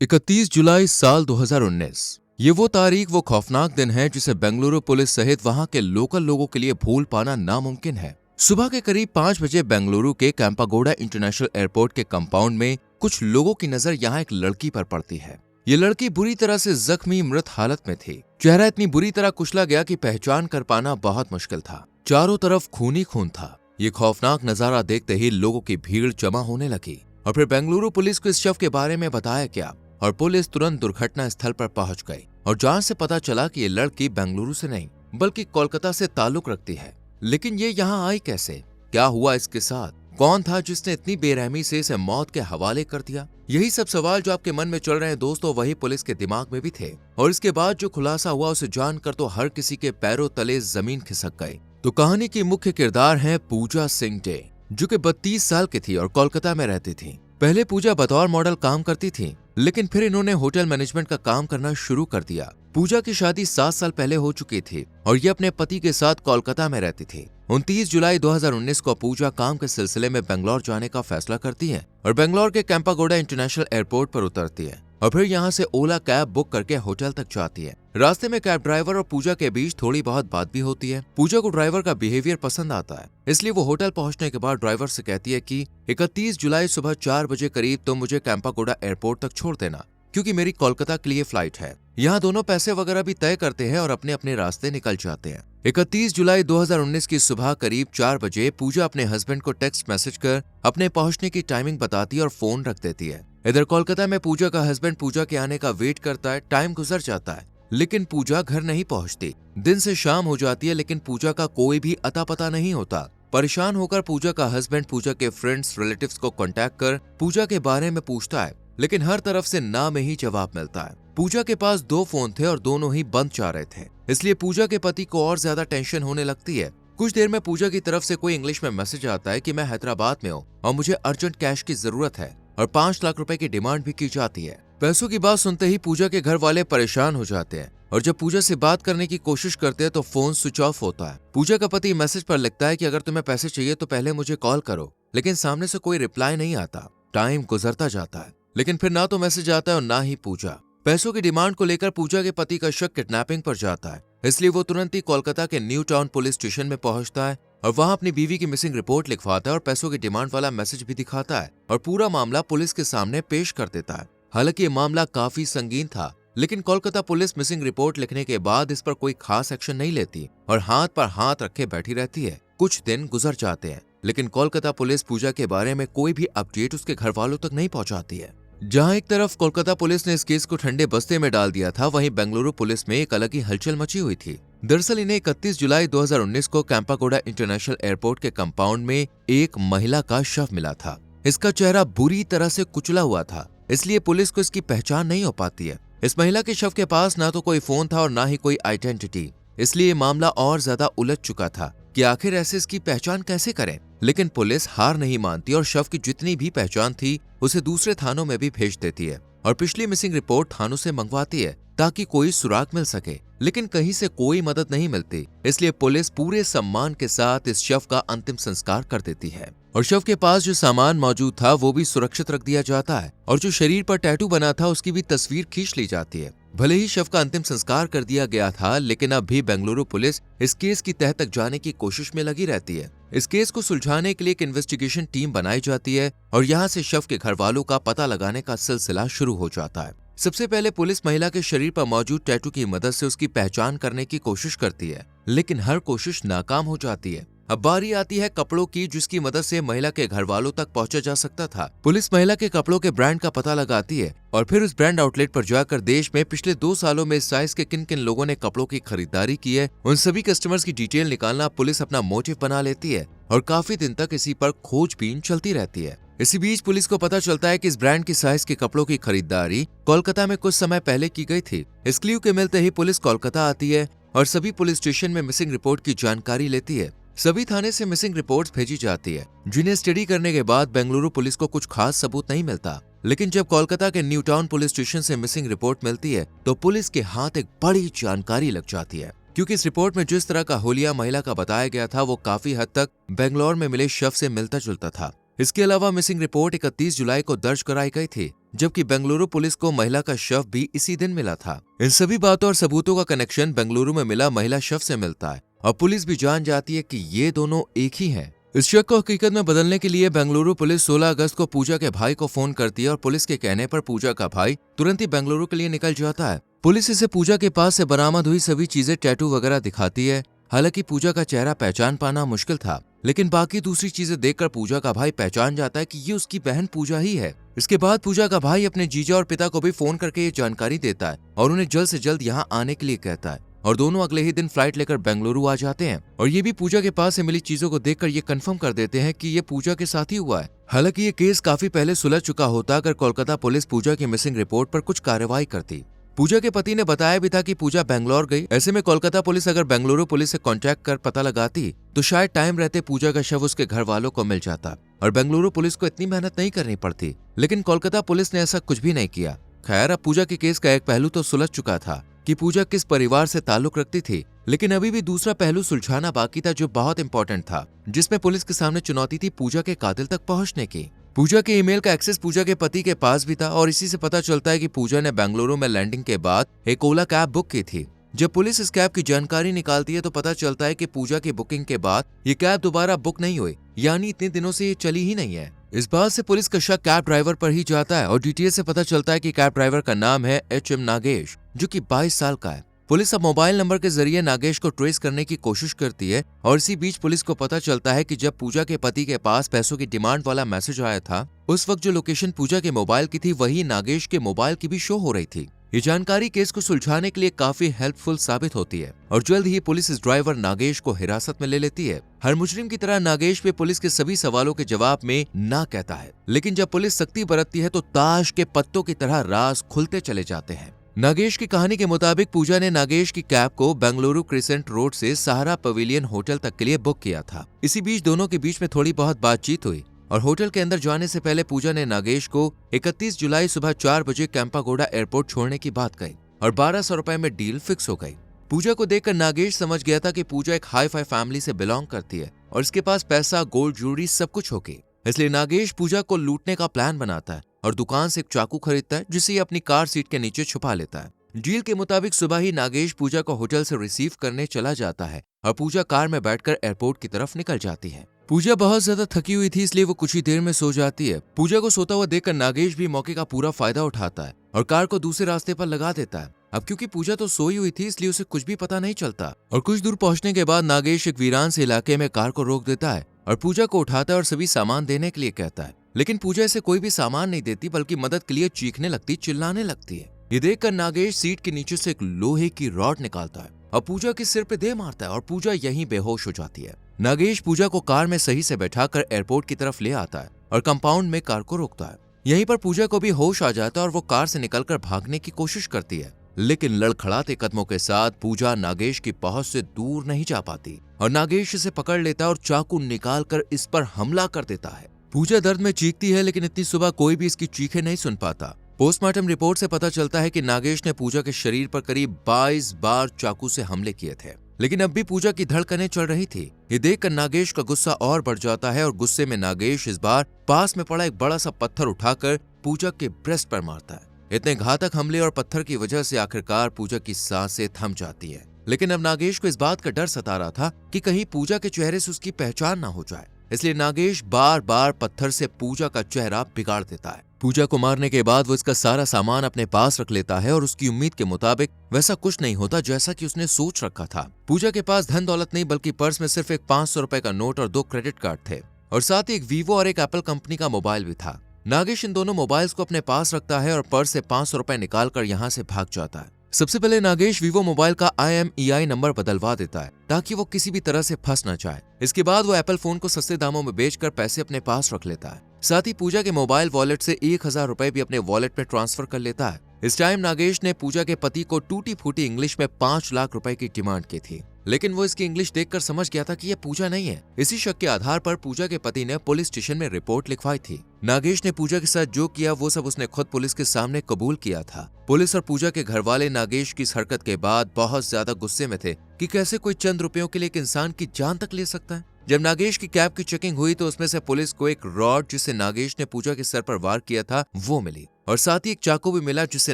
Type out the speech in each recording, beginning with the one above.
31 जुलाई साल 2019। ये वो तारीख, वो खौफनाक दिन है जिसे बेंगलुरु पुलिस सहित वहां के लोकल लोगों के लिए भूल पाना नामुमकिन है। सुबह के करीब 5 बजे बेंगलुरु के कैंपागोडा इंटरनेशनल एयरपोर्ट के कंपाउंड में कुछ लोगों की नजर यहाँ एक लड़की पर पड़ती है। ये लड़की बुरी तरह से जख्मी मृत हालत में थी। चेहरा इतनी बुरी तरह कुचला गया कि पहचान कर पाना बहुत मुश्किल था। चारों तरफ खून ही खून था। ये खौफनाक नजारा देखते ही लोगों की भीड़ जमा होने लगी और फिर बेंगलुरु पुलिस को इस शव के बारे में बताया गया और पुलिस तुरंत दुर्घटना स्थल पर पहुंच गई और जांच से पता चला कि ये लड़की बेंगलुरु से नहीं बल्कि कोलकाता से ताल्लुक रखती है। लेकिन ये यहाँ आई कैसे? क्या हुआ इसके साथ? कौन था जिसने इतनी बेरहमी से इसे मौत के हवाले कर दिया? यही सब सवाल जो आपके मन में चल रहे हैं दोस्तों, वही पुलिस के दिमाग में भी थे। और इसके बाद जो खुलासा हुआ उसे जानकर तो हर किसी के पैरों तले जमीन खिसक गई। तो कहानी की मुख्य किरदार है पूजा सिंह डे, जो कि 32 साल की थी और कोलकाता में रहती थी। पहले पूजा बतौर मॉडल काम करती थी, लेकिन फिर इन्होंने होटल मैनेजमेंट का काम करना शुरू कर दिया। पूजा की शादी 7 साल पहले हो चुकी थी और ये अपने पति के साथ कोलकाता में रहती थी। 29 जुलाई 2019 को पूजा काम के सिलसिले में बेंगलोर जाने का फैसला करती है और बेंगलोर के कैंपागोडा इंटरनेशनल एयरपोर्ट पर उतरती है और फिर यहाँ से ओला कैब बुक करके होटल तक जाती है। रास्ते में कैब ड्राइवर और पूजा के बीच थोड़ी बहुत बात भी होती है। पूजा को ड्राइवर का बिहेवियर पसंद आता है, इसलिए वो होटल पहुंचने के बाद ड्राइवर से कहती है कि 31 जुलाई सुबह 4 बजे करीब तुम मुझे कैंपागोडा एयरपोर्ट तक छोड़ देना, क्योंकि मेरी कोलकाता के लिए फ्लाइट है। यहाँ दोनों पैसे वगैरह भी तय करते हैं और अपने अपने रास्ते निकल जाते हैं। 31 जुलाई 2019 की सुबह करीब 4 बजे पूजा अपने हस्बैंड को टेक्स्ट मैसेज कर अपने पहुंचने की टाइमिंग बताती है और फोन रख देती है। इधर कोलकाता में पूजा का हस्बैंड पूजा के आने का वेट करता है। टाइम गुजर जाता है लेकिन पूजा घर नहीं पहुंचती। दिन से शाम हो जाती है लेकिन पूजा का कोई भी अता पता नहीं होता। परेशान होकर पूजा का हस्बैंड पूजा के फ्रेंड्स रिलेटिव्स को कांटेक्ट कर पूजा के बारे में पूछता है, लेकिन हर तरफ से ना में ही जवाब मिलता है। पूजा के पास 2 फोन थे और दोनों ही बंद जा रहे थे, इसलिए पूजा के पति को और ज्यादा टेंशन होने लगती है। कुछ देर में पूजा की तरफ से कोई इंग्लिश में मैसेज आता है कि मैं हैदराबाद में हूँ और मुझे अर्जेंट कैश की जरूरत है और 5 लाख रुपए की डिमांड भी की जाती है। पैसों की बात सुनते ही पूजा के घर वाले परेशान हो जाते हैं और जब पूजा से बात करने की कोशिश करते हैं तो फोन स्विच ऑफ होता है। पूजा का पति मैसेज पर लिखता है कि अगर तुम्हें पैसे चाहिए तो पहले मुझे कॉल करो, लेकिन सामने से कोई रिप्लाई नहीं आता। टाइम गुजरता जाता है लेकिन फिर ना तो मैसेज आता है और ना ही पूजा। पैसों की डिमांड को लेकर पूजा के पति का शक किडनैपिंग पर जाता है, इसलिए वो तुरंत ही कोलकाता के न्यू टाउन पुलिस स्टेशन में पहुंचता है और वहां अपनी बीवी की मिसिंग रिपोर्ट लिखवाता है और पैसों की डिमांड वाला मैसेज भी दिखाता है और पूरा मामला पुलिस के सामने पेश कर देता है। हालांकि ये मामला काफी संगीन था, लेकिन कोलकाता पुलिस मिसिंग रिपोर्ट लिखने के बाद इस पर कोई खास एक्शन नहीं लेती और हाथ पर हाथ रखे बैठी रहती है। कुछ दिन गुजर जाते हैं लेकिन कोलकाता पुलिस पूजा के बारे में कोई भी अपडेट उसके घर वालों तक नहीं पहुंचाती है। जहां एक तरफ कोलकाता पुलिस ने इस केस को ठंडे बस्ते में डाल दिया था, वहीं बेंगलुरु पुलिस में एक अलग ही हलचल मची हुई थी। दरअसल इन्हें 31 जुलाई 2019 को कैंपागोडा इंटरनेशनल एयरपोर्ट के कंपाउंड में एक महिला का शव मिला था। इसका चेहरा बुरी तरह से कुचला हुआ था, इसलिए पुलिस को इसकी पहचान नहीं हो पाती है। इस महिला के शव के पास ना तो कोई फोन था और ना ही कोई आइडेंटिटी, इसलिए मामला और ज्यादा उलझ चुका था कि आखिर ऐसे इसकी पहचान कैसे करें। लेकिन पुलिस हार नहीं मानती और शव की जितनी भी पहचान थी उसे दूसरे थानों में भी भेज देती है और पिछली मिसिंग रिपोर्ट थानों से मंगवाती है ताकि कोई सुराग मिल सके। लेकिन कहीं से कोई मदद नहीं मिलती, इसलिए पुलिस पूरे सम्मान के साथ इस शव का अंतिम संस्कार कर देती है और शव के पास जो सामान मौजूद था वो भी सुरक्षित रख दिया जाता है और जो शरीर पर टैटू बना था उसकी भी तस्वीर खींच ली जाती है। भले ही शव का अंतिम संस्कार कर दिया गया था, लेकिन अब भी बेंगलुरु पुलिस इस केस की तह तक जाने की कोशिश में लगी रहती है। इस केस को सुलझाने के लिए एक इन्वेस्टिगेशन टीम बनाई जाती है और यहाँ से शव के घर वालों का पता लगाने का सिलसिला शुरू हो जाता है। सबसे पहले पुलिस महिला के शरीर पर मौजूद टैटू की मदद से उसकी पहचान करने की कोशिश करती है, लेकिन हर कोशिश नाकाम हो जाती है। अब बारी आती है कपड़ों की, जिसकी मदद से महिला के घर वालों तक पहुंचा जा सकता था। पुलिस महिला के कपड़ों के ब्रांड का पता लगाती है और फिर उस ब्रांड आउटलेट पर जाकर देश में पिछले 2 सालों में इस साइज के किन किन लोगों ने कपड़ों की खरीदारी की है, उन सभी कस्टमर्स की डिटेल निकालना पुलिस अपना मोटिव बना लेती है और काफी दिन तक इसी पर खोजबीन चलती रहती है। इसी बीच पुलिस को पता चलता है कि इस ब्रांड की साइज के कपड़ों की खरीदारी कोलकाता में कुछ समय पहले की गई थी। इस क्लू के मिलते ही पुलिस कोलकाता आती है और सभी पुलिस स्टेशन में मिसिंग रिपोर्ट की जानकारी लेती है। सभी थाने से मिसिंग रिपोर्ट्स भेजी जाती है, जिन्हें स्टडी करने के बाद बेंगलुरु पुलिस को कुछ खास सबूत नहीं मिलता। लेकिन जब कोलकाता के न्यू टाउन पुलिस स्टेशन से मिसिंग रिपोर्ट मिलती है तो पुलिस के हाथ एक बड़ी जानकारी लग जाती है, क्योंकि इस रिपोर्ट में जिस तरह का होलिया महिला का बताया गया था वो काफी हद तक बेंगलोर में मिले शव से मिलता जुलता था। इसके अलावा मिसिंग रिपोर्ट 31 जुलाई को दर्ज कराई गई थी, जबकि बेंगलुरु पुलिस को महिला का शव भी इसी दिन मिला था। इन सभी बातों और सबूतों का कनेक्शन बेंगलुरु में मिला महिला शव से मिलता है और पुलिस भी जान जाती है कि ये दोनों एक ही हैं। इस शक को हकीकत में बदलने के लिए बेंगलुरु पुलिस 16 अगस्त को पूजा के भाई को फोन करती है और पुलिस के कहने पर पूजा का भाई तुरंत ही बेंगलुरु के लिए निकल जाता है। पुलिस इसे पूजा के पास से बरामद हुई सभी चीजें, टैटू वगैरह दिखाती है। हालांकि पूजा का चेहरा पहचान पाना मुश्किल था, लेकिन बाकी दूसरी चीजें देखकर पूजा का भाई पहचान जाता है कि ये उसकी बहन पूजा ही है। इसके बाद पूजा का भाई अपने जीजा और पिता को भी फोन करके ये जानकारी देता है और उन्हें जल्द से जल्द यहाँ आने के लिए कहता है और दोनों अगले ही दिन फ्लाइट लेकर बेंगलुरु आ जाते हैं और ये भी पूजा के पास से मिली चीजों को देखकर ये कंफर्म कर देते हैं कि ये पूजा के साथ ही हुआ है। हालांकि ये केस काफी पहले सुलझ चुका होता अगर कोलकाता पुलिस पूजा की मिसिंग रिपोर्ट पर कुछ कार्रवाई करती। पूजा के पति ने बताया भी था कि पूजा बेंगलोर गई। ऐसे में कोलकाता पुलिस अगर बेंगलुरु पुलिस से कांटेक्ट कर पता लगाती तो शायद टाइम रहते पूजा का शव उसके घर वालों को मिल जाता और बेंगलुरु पुलिस को इतनी मेहनत नहीं करनी पड़ती। लेकिन कोलकाता पुलिस ने ऐसा कुछ भी नहीं किया। खैर, अब पूजा के केस का एक पहलू तो सुलझ चुका था कि पूजा किस परिवार से ताल्लुक रखती थी, लेकिन अभी भी दूसरा पहलू सुलझाना बाकी था जो बहुत इंपॉर्टेंट था, जिसमें पुलिस के सामने चुनौती थी पूजा के कातिल तक पहुंचने की। पूजा के ईमेल का एक्सेस पूजा के पति के पास भी था और इसी से पता चलता है कि पूजा ने बेंगलुरु में लैंडिंग के बाद एक ओला कैब बुक की थी। जब पुलिस इस कैब की जानकारी निकालती है तो पता चलता है कि पूजा की बुकिंग के बाद ये कैब दोबारा बुक नहीं हुई, यानी इतने दिनों से ये चली ही नहीं है। इस बात से पुलिस का शक कैब ड्राइवर पर ही जाता है और डीटीएस से पता चलता है कि कैब ड्राइवर का नाम है HM नागेश, जो कि 22 साल का है। पुलिस अब मोबाइल नंबर के जरिए नागेश को ट्रेस करने की कोशिश करती है और इसी बीच पुलिस को पता चलता है कि जब पूजा के पति के पास पैसों की डिमांड वाला मैसेज आया था, उस वक्त जो लोकेशन पूजा के मोबाइल की थी वही नागेश के मोबाइल की भी शो हो रही थी। ये जानकारी केस को सुलझाने के लिए काफी हेल्पफुल साबित होती है और जल्द ही पुलिस इस ड्राइवर नागेश को हिरासत में ले लेती है। हर मुजरिम की तरह नागेश पे पुलिस के सभी सवालों के जवाब में ना कहता है, लेकिन जब पुलिस सख्ती बरतती है तो ताश के पत्तों की तरह राज खुलते चले जाते हैं। नागेश की कहानी के मुताबिक पूजा ने नागेश की कैब को बेंगलुरु क्रिसेंट रोड से सहारा पवेलियन होटल तक के लिए बुक किया था। इसी बीच दोनों के बीच में थोड़ी बहुत बातचीत हुई और होटल के अंदर जाने से पहले पूजा ने नागेश को 31 जुलाई सुबह 4 बजे कैंपागोडा एयरपोर्ट छोड़ने की बात कही और 1200 रुपए में डील फिक्स हो गई। पूजा को देखकर नागेश समझ गया था कि पूजा एक हाई फाई फैमिली से बिलोंग करती है और इसके पास पैसा, गोल्ड, ज्वेलरी सब कुछ होगी। इसलिए नागेश पूजा को लूटने का प्लान बनाता है और दुकान से एक चाकू खरीदता है जिसे ये अपनी कार सीट के नीचे छुपा लेता है। डील के मुताबिक सुबह ही नागेश पूजा को होटल से रिसीव करने चला जाता है और पूजा कार में बैठकर एयरपोर्ट की तरफ निकल जाती है। पूजा बहुत ज्यादा थकी हुई थी, इसलिए वो कुछ ही देर में सो जाती है। पूजा को सोता हुआ देखकर नागेश भी मौके का पूरा फायदा उठाता है और कार को दूसरे रास्ते पर लगा देता है। अब क्योंकि पूजा तो सोई हुई थी इसलिए उसे कुछ भी पता नहीं चलता और कुछ दूर पहुंचने के बाद नागेश एक वीरान से इलाके में कार को रोक देता है और पूजा को उठाता है और सभी सामान देने के लिए कहता है। लेकिन पूजा इसे कोई भी सामान नहीं देती, बल्कि मदद के लिए चीखने लगती, चिल्लाने लगती है। ये देखकर नागेश सीट के नीचे से एक लोहे की रॉड निकालता है और पूजा के सिर पे दे मारता है और पूजा यहीं बेहोश हो जाती है। नागेश पूजा को कार में सही से बैठाकर एयरपोर्ट की तरफ ले आता है और कंपाउंड में कार को रोकता है। यहीं पर पूजा को भी होश आ जाता है और वो कार से निकलकर भागने की कोशिश करती है, लेकिन लड़खड़ाते कदमों के साथ पूजा नागेश की पहुंच से दूर नहीं जा पाती और नागेश इसे पकड़ लेता है और चाकू निकालकर इस पर हमला कर देता है। पूजा दर्द में चीखती है, लेकिन इतनी सुबह कोई भी इसकी चीखें नहीं सुन पाता। पोस्टमार्टम रिपोर्ट से पता चलता है कि नागेश ने पूजा के शरीर पर करीब 22 बार चाकू से हमले किए थे, लेकिन अब भी पूजा की धड़कनें चल रही थी। ये देखकर नागेश का गुस्सा और बढ़ जाता है और गुस्से में नागेश इस बार पास में पड़ा एक बड़ा सा पत्थर उठाकर पूजा के ब्रेस्ट पर मारता है। इतने घातक हमले और पत्थर की वजह से आखिरकार पूजा की सांसें थम जाती है। लेकिन अब नागेश को इस बात का डर सता रहा था कि कहीं पूजा के चेहरे से उसकी पहचान ना हो जाए, इसलिए नागेश बार बार पत्थर से पूजा का चेहरा बिगाड़ देता है। पूजा को मारने के बाद वो इसका सारा सामान अपने पास रख लेता है और उसकी उम्मीद के मुताबिक वैसा कुछ नहीं होता जैसा कि उसने सोच रखा था। पूजा के पास धन दौलत नहीं, बल्कि पर्स में सिर्फ एक 500 रुपए का नोट और 2 क्रेडिट कार्ड थे और साथ ही एक वीवो और एक एप्पल कंपनी का मोबाइल भी था। नागेश इन दोनों मोबाइल्स को अपने पास रखता है और पर्स से 500 रुपए निकालकर यहाँ से भाग जाता है। सबसे पहले नागेश वीवो मोबाइल का IMEI नंबर बदलवा देता है ताकि वो किसी भी तरह से फंस न जाए। इसके बाद वो एप्पल फोन को सस्ते दामों में बेचकर पैसे अपने पास रख लेता है। साथ ही पूजा के मोबाइल वॉलेट से 1000 रुपए भी अपने वॉलेट में ट्रांसफर कर लेता है। इस टाइम नागेश ने पूजा के पति को टूटी फूटी इंग्लिश में 5 लाख रुपए की डिमांड की थी, लेकिन वो इसकी इंग्लिश देखकर समझ गया था कि यह पूजा नहीं है। इसी शक के आधार पर पूजा के पति ने पुलिस स्टेशन में रिपोर्ट लिखवाई थी। नागेश ने पूजा के साथ जो किया वो सब उसने खुद पुलिस के सामने कबूल किया था। पुलिस और पूजा के घर वाले नागेश की इस हरकत के बाद बहुत ज्यादा गुस्से में थे कि कैसे कोई चंद रुपयों के लिए एक इंसान की जान तक ले सकता है। जब नागेश की कैब की चेकिंग हुई तो उसमें से पुलिस को एक रॉड जिसे नागेश ने पूजा के सर पर वार किया था वो मिली और साथ ही एक चाकू भी मिला जिससे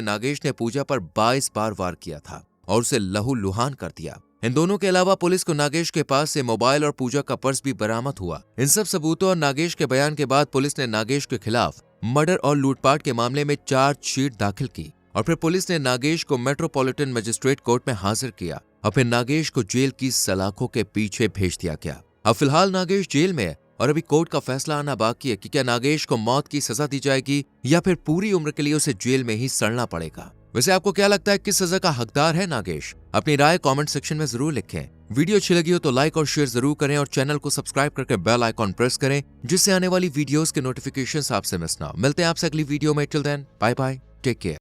नागेश ने पूजा पर 22 बार वार किया था और उसे लहूलुहान कर दिया। इन दोनों के अलावा पुलिस को नागेश के पास से मोबाइल और पूजा का पर्स भी बरामद हुआ। इन सब सबूतों और नागेश के बयान के बाद पुलिस ने नागेश के खिलाफ मर्डर और लूटपाट के मामले में चार्जशीट दाखिल की और फिर पुलिस ने नागेश को मेट्रोपॉलिटन मजिस्ट्रेट कोर्ट में हाजिर किया और फिर नागेश को जेल की सलाखों के पीछे भेज दिया गया। अब फिलहाल नागेश जेल में है और अभी कोर्ट का फैसला आना बाकी है कि क्या नागेश को मौत की सजा दी जाएगी या फिर पूरी उम्र के लिए उसे जेल में ही सड़ना पड़ेगा। वैसे आपको क्या लगता है किस सजा का हकदार है नागेश? अपनी राय कमेंट सेक्शन में जरूर लिखें। वीडियो अच्छी लगी हो तो लाइक और शेयर जरूर करें और चैनल को सब्सक्राइब करके बेल आइकॉन प्रेस करें जिससे आने वाली वीडियोस के नोटिफिकेशंस आपसे मिस ना हो। मिलते हैं आपसे अगली वीडियो में। Till then bye bye, take care.